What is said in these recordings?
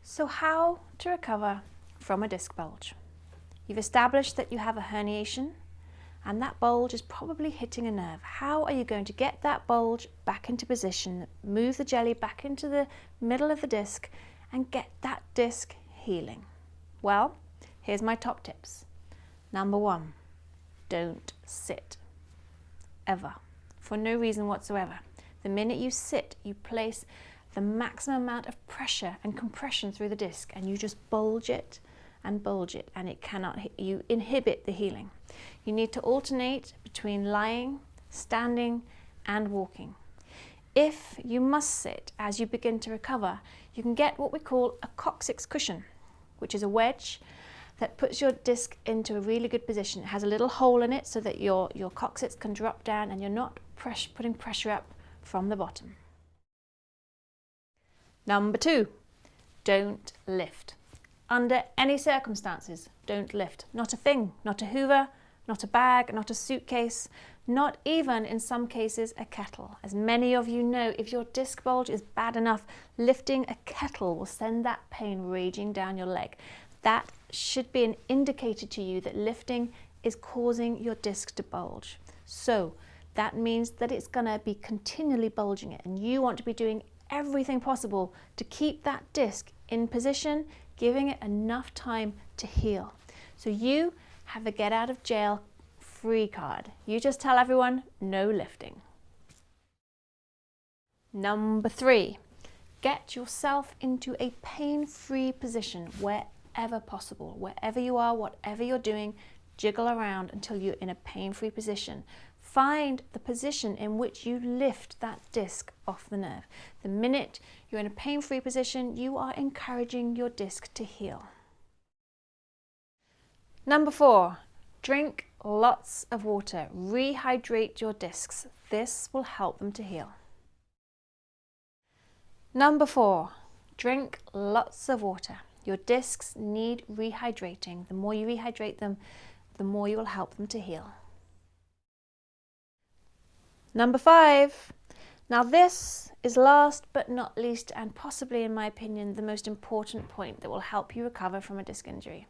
So how to recover from a disc bulge? You've established that you have a herniation and that bulge is probably hitting a nerve. How are you going to get that bulge back into position, move the jelly back into the middle of the disc and get that disc healing? Well, here's my top tips. Number 1, don't sit, ever, for no reason whatsoever. The minute you sit, you place the maximum amount of pressure and compression through the disc and you just bulge it and it cannot, you inhibit the healing. You need to alternate between lying, standing and walking. If you must sit as you begin to recover, you can get what we call a Coccyx Cushion, which is a wedge that puts your disc into a really good position. It has a little hole in it so that your coccyx can drop down and you're not putting pressure up from the bottom. Number 2, don't lift. Under any circumstances, don't lift. Not a thing, not a hoover, not a bag, not a suitcase, not even in some cases a kettle. As many of you know, if your disc bulge is bad enough, lifting a kettle will send that pain raging down your leg. That should be an indicator to you that lifting is causing your disc to bulge. So that means that it's going to be continually bulging it and you want to be doing everything possible to keep that disc in position, giving it enough time to heal. So you have a get out of jail free card. You just tell everyone no lifting. Number 3, get yourself into a pain-free position wherever possible. Wherever you are, whatever you're doing, jiggle around until you're in a pain-free position. Find the position in which you lift that disc off the nerve. The minute you're in a pain-free position, you are encouraging your disc to heal. Number 4, drink lots of water. Rehydrate your discs. This will help them to heal. Number 4, drink lots of water. Your discs need rehydrating. The more you rehydrate them, the more you will help them to heal. Number 5, now this is last but not least and possibly in my opinion the most important point that will help you recover from a disc injury.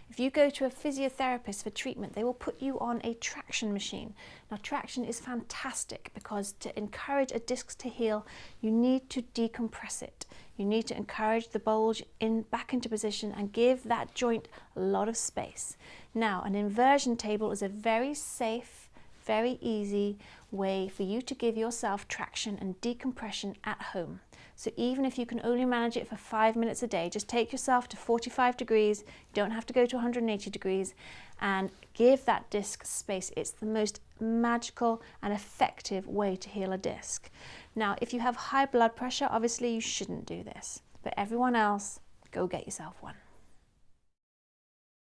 If you go to a physiotherapist for treatment, they will put you on a traction machine. Now traction is fantastic because to encourage a disc to heal, you need to decompress it. You need to encourage the bulge back into position and give that joint a lot of space. Now an inversion table is a very safe, very easy way for you to give yourself traction and decompression at home. So even if you can only manage it for 5 minutes a day, just take yourself to 45 degrees, you don't have to go to 180 degrees, and give that disc space. It's the most magical and effective way to heal a disc. Now, if you have high blood pressure, obviously you shouldn't do this, but everyone else, go get yourself one.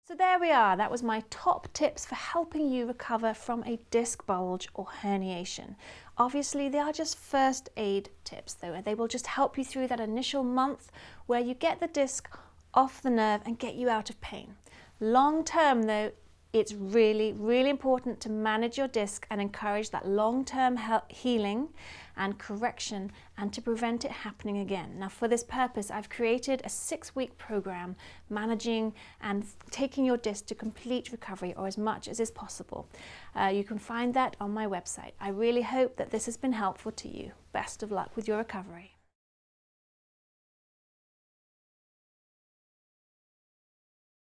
So there we are, that was my top tips for helping you recover from a disc bulge or herniation. Obviously they are just first aid tips though, and they will just help you through that initial month where you get the disc off the nerve and get you out of pain. Long term though, it's really, really important to manage your disc and encourage that long-term healing and correction and to prevent it happening again. Now for this purpose, I've created a 6-week program managing and taking your disc to complete recovery or as much as is possible. You can find that on my website. I really hope that this has been helpful to you. Best of luck with your recovery.